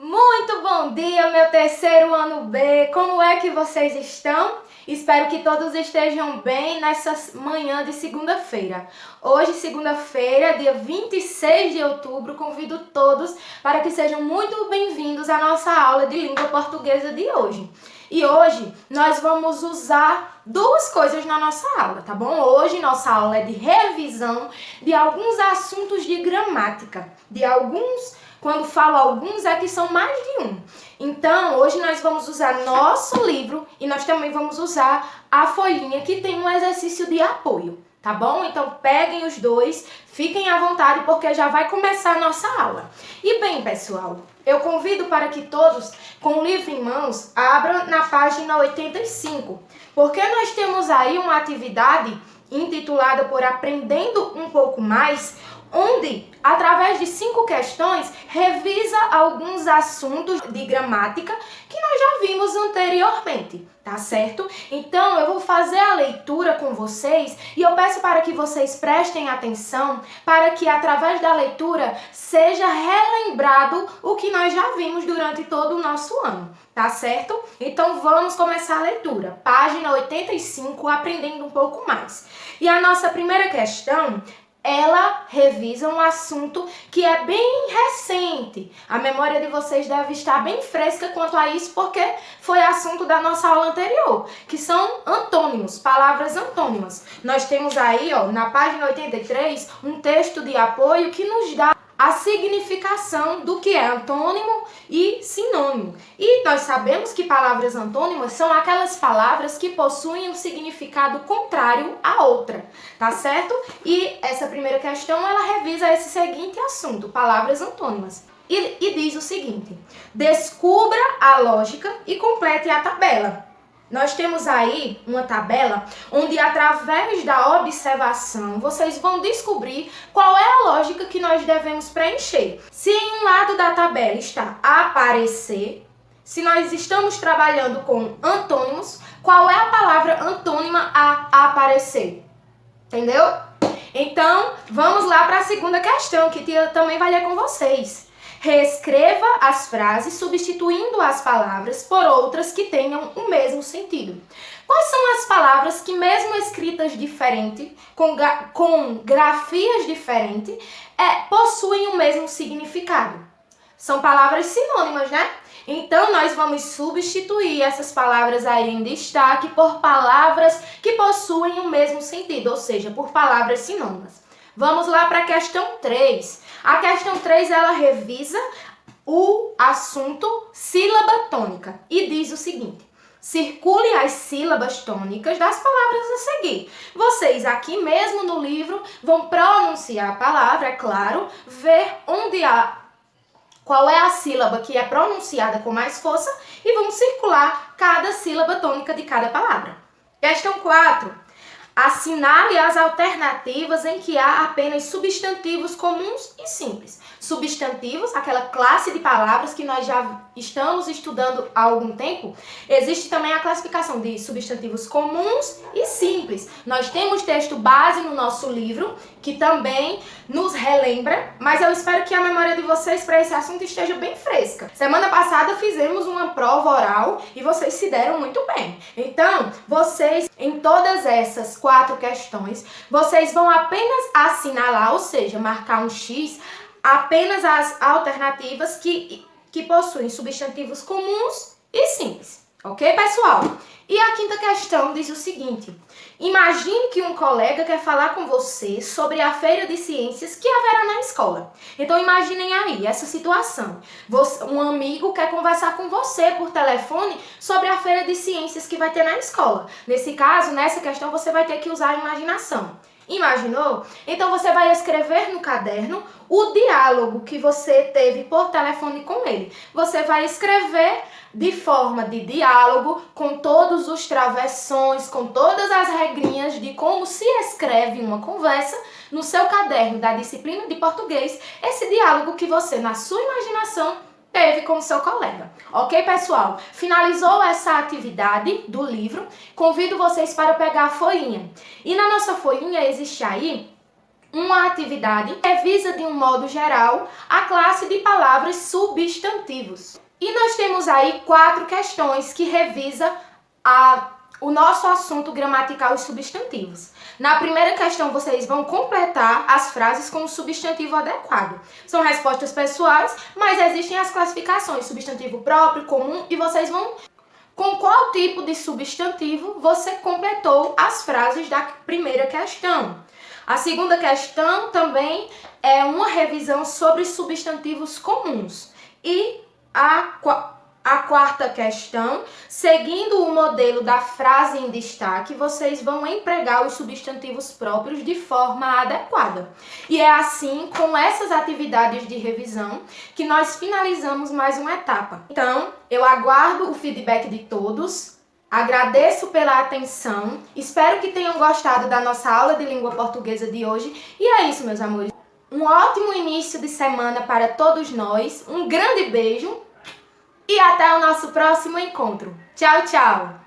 Muito bom dia, meu terceiro ano B. Como é que vocês estão? Espero que todos estejam bem nessa manhã de segunda-feira. Hoje, segunda-feira, dia 26 de outubro, convido todos para que sejam muito bem-vindos à nossa aula de língua portuguesa de hoje. E hoje nós vamos usar duas coisas na nossa aula, tá bom? Hoje nossa aula é de revisão de alguns assuntos de gramática, quando falo alguns é que são mais de um. Então, hoje nós vamos usar nosso livro e nós também vamos usar a folhinha que tem um exercício de apoio, tá bom? Então, peguem os dois, fiquem à vontade porque já vai começar a nossa aula. E bem, pessoal, eu convido para que todos, com o livro em mãos, abram na página 85, porque nós temos aí uma atividade intitulada por Aprendendo um Pouco Mais, onde, através de 5 questões, revisa alguns assuntos de gramática que nós já vimos anteriormente, tá certo? Então, eu vou fazer a leitura com vocês e eu peço para que vocês prestem atenção para que, através da leitura, seja relembrado o que nós já vimos durante todo o nosso ano, tá certo? Então, vamos começar a leitura. Página 85, Aprendendo um Pouco Mais. E a nossa primeira questão, ela revisa um assunto que é bem recente. A memória de vocês deve estar bem fresca quanto a isso, porque foi assunto da nossa aula anterior, que são antônimos, palavras antônimas. Nós temos aí, na página 83, um texto de apoio que nos dá a significação do que é antônimo e sinônimo. E nós sabemos que palavras antônimas são aquelas palavras que possuem um significado contrário à outra, tá certo? E essa primeira questão, ela revisa esse seguinte assunto, palavras antônimas. E diz o seguinte: descubra a lógica e complete a tabela. Nós temos aí uma tabela onde, através da observação, vocês vão descobrir qual é a lógica que nós devemos preencher. Se em um lado da tabela está aparecer, se nós estamos trabalhando com antônimos, qual é a palavra antônima a aparecer? Entendeu? Então, vamos lá para a segunda questão, que também vai ler com vocês. Reescreva as frases substituindo as palavras por outras que tenham o mesmo sentido. Quais são as palavras que, mesmo escritas diferente, com grafias diferentes, possuem o mesmo significado? São palavras sinônimas, né? Então, nós vamos substituir essas palavras aí em destaque por palavras que possuem o mesmo sentido, ou seja, por palavras sinônimas. Vamos lá para a questão 3. A questão 3, ela revisa o assunto sílaba tônica e diz o seguinte: circule as sílabas tônicas das palavras a seguir. Vocês aqui mesmo no livro vão pronunciar a palavra, é claro, ver qual é a sílaba que é pronunciada com mais força e vamos circular cada sílaba tônica de cada palavra. Questão 4. Assinale as alternativas em que há apenas substantivos comuns e simples. Substantivos, aquela classe de palavras que nós já estamos estudando há algum tempo. Existe também a classificação de substantivos comuns e simples. Nós temos texto base no nosso livro, que também nos relembra, mas eu espero que a memória de vocês para esse assunto esteja bem fresca. Semana passada fizemos uma prova oral e vocês se deram muito bem. Então, vocês, em todas essas 4 questões, vocês vão apenas assinalar, ou seja, marcar um X, apenas as alternativas que possuem substantivos comuns e simples. Ok, pessoal? E a 5ª questão diz o seguinte: imagine que um colega quer falar com você sobre a feira de ciências que haverá na escola. Então, imaginem aí essa situação. Um amigo quer conversar com você por telefone sobre a feira de ciências que vai ter na escola. Nesse caso, nessa questão, você vai ter que usar a imaginação. Imaginou? Então você vai escrever no caderno o diálogo que você teve por telefone com ele. Você vai escrever de forma de diálogo, com todos os travessões, com todas as regrinhas de como se escreve uma conversa no seu caderno da disciplina de português, esse diálogo que você, na sua imaginação, teve com o seu colega. Ok, pessoal? Finalizou essa atividade do livro, convido vocês para pegar a folhinha. E na nossa folhinha existe aí uma atividade que revisa de um modo geral a classe de palavras substantivos. E nós temos aí 4 questões que revisa o nosso assunto gramatical e substantivos. Na primeira questão, vocês vão completar as frases com o substantivo adequado. São respostas pessoais, mas existem as classificações, substantivo próprio, comum, e vocês vão... Com qual tipo de substantivo você completou as frases da primeira questão? A segunda questão também é uma revisão sobre substantivos comuns. E a quarta questão, seguindo o modelo da frase em destaque, vocês vão empregar os substantivos próprios de forma adequada. E é assim, com essas atividades de revisão, que nós finalizamos mais uma etapa. Então, eu aguardo o feedback de todos, agradeço pela atenção, espero que tenham gostado da nossa aula de língua portuguesa de hoje. E é isso, meus amores. Um ótimo início de semana para todos nós, um grande beijo. E até o nosso próximo encontro. Tchau, tchau!